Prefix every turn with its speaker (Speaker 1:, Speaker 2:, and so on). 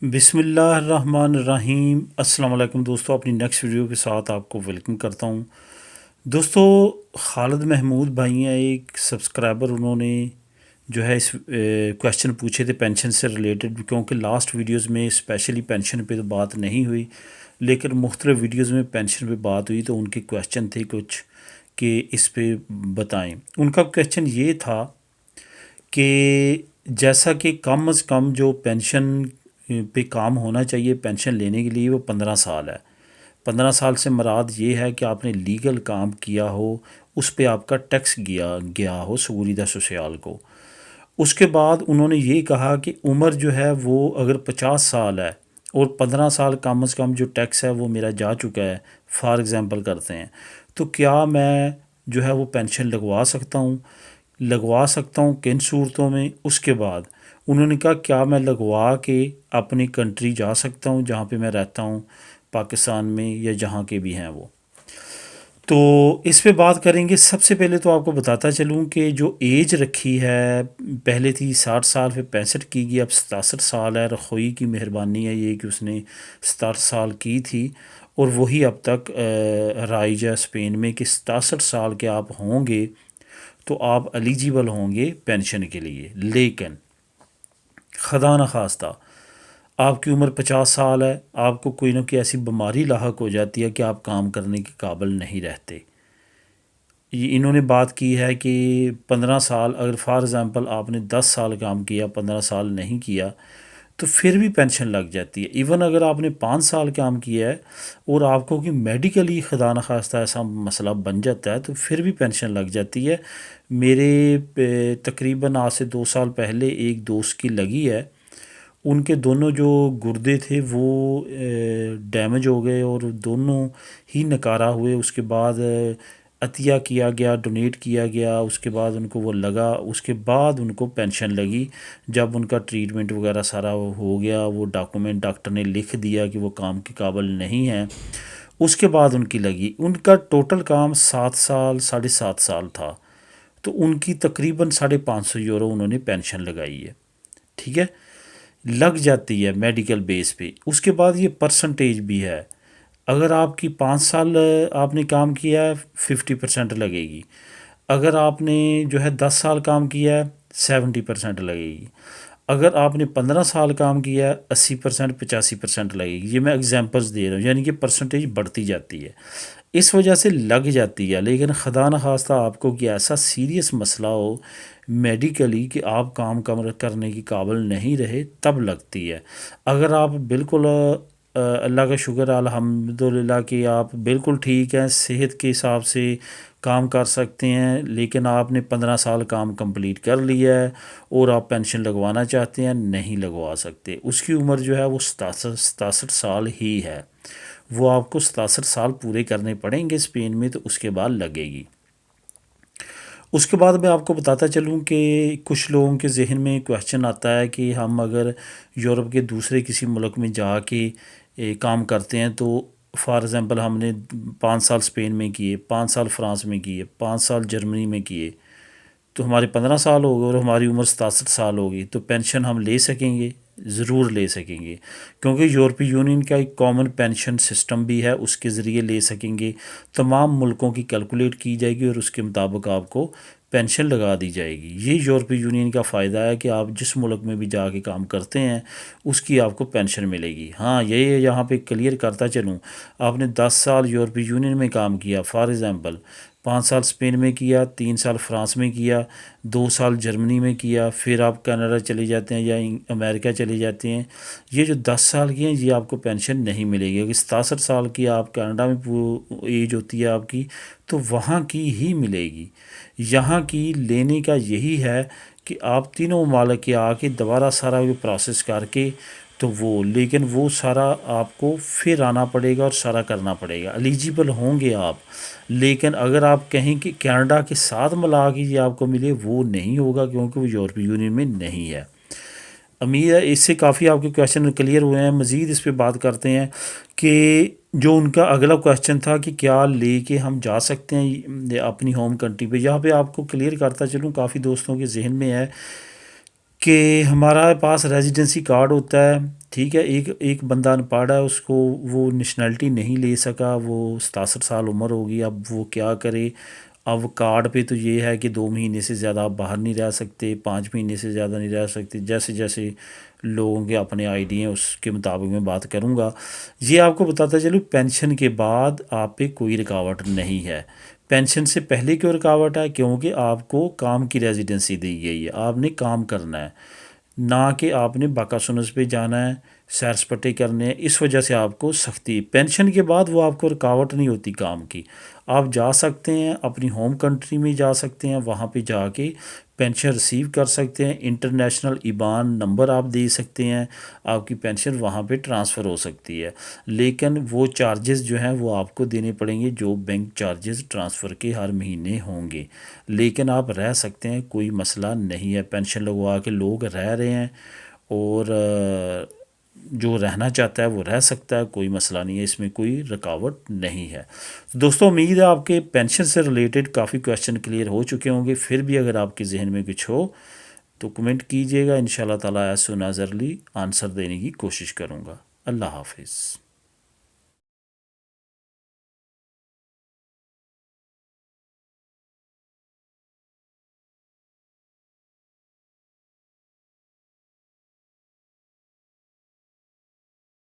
Speaker 1: بسم اللہ الرحمن الرحیم۔ السلام علیکم دوستو، اپنی نیکسٹ ویڈیو کے ساتھ آپ کو ویلکم کرتا ہوں۔ دوستو، خالد محمود بھائی ہیں ایک سبسکرائبر، انہوں نے جو ہے اس کویشچن پوچھے تھے پینشن سے ریلیٹڈ، کیونکہ لاسٹ ویڈیوز میں اسپیشلی پینشن پہ تو بات نہیں ہوئی، لیکن مختلف ویڈیوز میں پینشن پہ بات ہوئی، تو ان کے کویشچن تھے کچھ کہ اس پہ بتائیں۔ ان کا کویشچن یہ تھا کہ جیسا کہ کم از کم جو پینشن پہ کام ہونا چاہیے پینشن لینے کے لیے، وہ 15 سال ہے۔ 15 سال سے مراد یہ ہے کہ آپ نے لیگل کام کیا ہو، اس پہ آپ کا ٹیکس گیا ہو سگوریدہ سوسیال کو۔ اس کے بعد انہوں نے یہ کہا کہ عمر جو ہے وہ اگر 50 سال ہے اور 15 سال کم از کم جو ٹیکس ہے وہ میرا جا چکا ہے، فار ایگزامپل کرتے ہیں، تو کیا میں جو ہے وہ پینشن لگوا سکتا ہوں کن صورتوں میں؟ اس کے بعد انہوں نے کہا کیا میں لگوا کے اپنی کنٹری جا سکتا ہوں جہاں پہ میں رہتا ہوں، پاکستان میں یا جہاں کے بھی ہیں وہ؟ تو اس پہ بات کریں گے۔ سب سے پہلے تو آپ کو بتاتا چلوں کہ جو ایج رکھی ہے پہلے تھی 60 سال، پھر 65 کی گئی، اب 67 سال ہے۔ رخوئی کی مہربانی ہے یہ کہ اس نے 67 سال کی تھی، اور وہی اب تک رائج ہے اسپین میں کہ 67 سال کے آپ ہوں گے تو آپ ایلیجیبل ہوں گے پینشن کے لیے۔ لیکن خدا نخواستہ آپ کی عمر 50 سال ہے، آپ کو کوئی نہ کوئی ایسی بیماری لاحق ہو جاتی ہے کہ آپ کام کرنے کے قابل نہیں رہتے۔ یہ انہوں نے بات کی ہے کہ 15 سال، اگر فار ایگزامپل آپ نے 10 سال کام کیا، 15 سال نہیں کیا، تو پھر بھی پینشن لگ جاتی ہے۔ ایون اگر آپ نے 5 سال کام کیا ہے اور آپ کو کہ میڈیکلی خدا نخواستہ ایسا مسئلہ بن جاتا ہے، تو پھر بھی پینشن لگ جاتی ہے۔ میرے تقریباً آج سے 2 سال پہلے ایک دوست کی لگی ہے، ان کے دونوں جو گردے تھے وہ ڈیمیج ہو گئے اور دونوں ہی نکارہ ہوئے۔ اس کے بعد عطیہ کیا گیا، ڈونیٹ کیا گیا، اس کے بعد ان کو وہ لگا، اس کے بعد ان کو پینشن لگی۔ جب ان کا ٹریٹمنٹ وغیرہ سارا ہو گیا، وہ ڈاکومنٹ ڈاکٹر نے لکھ دیا کہ وہ کام کے قابل نہیں ہیں، اس کے بعد ان کی لگی۔ ان کا ٹوٹل کام 7 سال 7.5 سال تھا، تو ان کی تقریباً 550 یورو انہوں نے پینشن لگائی ہے۔ ٹھیک ہے، لگ جاتی ہے میڈیکل بیس پہ۔ اس کے بعد یہ پرسنٹیج بھی ہے، اگر آپ کی 5 سال آپ نے کام کیا ہے 50% لگے گی، اگر آپ نے جو ہے 10 سال کام کیا ہے 70% لگے گی، اگر آپ نے 15 سال کام کیا ہے 80% 85% لگے گی۔ یہ میں اگزامپلس دے رہا ہوں، یعنی کہ پرسنٹیج بڑھتی جاتی ہے، اس وجہ سے لگ جاتی ہے۔ لیکن خدا نخواستہ آپ کو کہ ایسا سیریس مسئلہ ہو میڈیکلی کہ آپ کام کرنے کی قابل نہیں رہے، تب لگتی ہے۔ اگر آپ بالکل اللہ کا شکر الحمدللہ کہ آپ بالکل ٹھیک ہیں، صحت کے حساب سے کام کر سکتے ہیں، لیکن آپ نے 15 سال کام کمپلیٹ کر لیا ہے اور آپ پینشن لگوانا چاہتے ہیں، نہیں لگوا سکتے۔ اس کی عمر جو ہے وہ 67 سال ہی ہے، وہ آپ کو 67 سال پورے کرنے پڑیں گے اسپین میں، تو اس کے بعد لگے گی۔ اس کے بعد میں آپ کو بتاتا چلوں کہ کچھ لوگوں کے ذہن میں کویشچن آتا ہے کہ ہم اگر یورپ کے دوسرے کسی ملک میں جا کے کام کرتے ہیں، تو فار ایگزامپل ہم نے 5 سال اسپین میں کیے، 5 سال فرانس میں کیے، 5 سال جرمنی میں کیے، تو ہمارے 15 سال ہو گئے اور ہماری عمر 67 سال ہوگی، تو پینشن ہم لے سکیں گے؟ ضرور لے سکیں گے، کیونکہ یورپی یونین کا ایک کامن پینشن سسٹم بھی ہے، اس کے ذریعے لے سکیں گے۔ تمام ملکوں کی کیلکولیٹ کی جائے گی اور اس کے مطابق آپ کو پینشن لگا دی جائے گی۔ یہ یورپی یونین کا فائدہ ہے کہ آپ جس ملک میں بھی جا کے کام کرتے ہیں اس کی آپ کو پینشن ملے گی۔ ہاں، یہ یہاں پہ کلیئر کرتا چلوں، آپ نے 10 سال یورپی یونین میں کام کیا، فار ایگزامپل 5 سال اسپین میں کیا، 3 سال فرانس میں کیا، 2 سال جرمنی میں کیا، پھر آپ کینیڈا چلے جاتے ہیں یا امریکہ چلے جاتے ہیں، یہ جو 10 سال کی ہیں یہ آپ کو پینشن نہیں ملے گی۔ اگر 67 سال کی آپ کینیڈا میں ایج ہوتی ہے آپ کی، تو وہاں کی ہی ملے گی۔ یہاں کی لینے کا یہی ہے کہ آپ تینوں ممالک کے آ کے دوبارہ سارا یہ پروسیس کر کے تو لیکن وہ سارا آپ کو پھر آنا پڑے گا اور سارا کرنا پڑے گا، ایلیجیبل ہوں گے آپ۔ لیکن اگر آپ کہیں کہ کینیڈا کے ساتھ ملا کے یہ آپ کو ملے، وہ نہیں ہوگا، کیونکہ وہ یورپی یونین میں نہیں ہے۔ امید ہے اس سے کافی آپ کے کویشچن کلیئر ہوئے ہیں۔ مزید اس پہ بات کرتے ہیں کہ جو ان کا اگلا کویشچن تھا کہ کیا لے کے ہم جا سکتے ہیں اپنی ہوم کنٹری پہ۔ یہاں پہ آپ کو کلیئر کرتا چلوں، کافی دوستوں کے ذہن میں ہے کہ ہمارا پاس ریزیڈنسی کارڈ ہوتا ہے، ٹھیک ہے، ایک بندہ ان پڑھ ہے، اس کو وہ نیشنلٹی نہیں لے سکا، وہ 67 سال عمر ہوگی، اب وہ کیا کرے؟ اب کارڈ پہ تو یہ ہے کہ 2 مہینے سے زیادہ آپ باہر نہیں رہ سکتے، 5 مہینے سے زیادہ نہیں رہ سکتے، جیسے جیسے لوگوں کے اپنے آئی ڈی ہیں اس کے مطابق میں بات کروں گا۔ یہ آپ کو بتاتا چلوں، پینشن کے بعد آپ پہ کوئی رکاوٹ نہیں ہے۔ پینشن سے پہلے کیوں رکاوٹ ہے؟ کیونکہ آپ کو کام کی ریزیڈنسی دی گئی ہے، آپ نے کام کرنا ہے، نہ کہ آپ نے باقا سنس پہ جانا ہے، سیر سپاٹے کرنے ہیں، اس وجہ سے آپ کو سختی۔ پینشن کے بعد وہ آپ کو رکاوٹ نہیں ہوتی کام کی، آپ جا سکتے ہیں، اپنی ہوم کنٹری میں جا سکتے ہیں، وہاں پہ جا کے پینشن ریسیو کر سکتے ہیں، انٹرنیشنل ایبان نمبر آپ دے سکتے ہیں، آپ کی پینشن وہاں پہ ٹرانسفر ہو سکتی ہے۔ لیکن وہ چارجز جو ہیں وہ آپ کو دینے پڑیں گے، جو بینک چارجز ٹرانسفر کے ہر مہینے ہوں گے، لیکن آپ رہ سکتے ہیں، کوئی مسئلہ نہیں ہے۔ پینشن لگوا کے لوگ رہ رہے ہیں، اور جو رہنا چاہتا ہے وہ رہ سکتا ہے، کوئی مسئلہ نہیں ہے، اس میں کوئی رکاوٹ نہیں ہے۔ دوستوں، امید ہے آپ کے پینشن سے ریلیٹڈ کافی کویشچن کلیئر ہو چکے ہوں گے، پھر بھی اگر آپ کے ذہن میں کچھ ہو تو کمنٹ کیجیے گا، انشاءاللہ تعالیٰ as soon as early answer دینے کی کوشش کروں گا۔ اللہ حافظ۔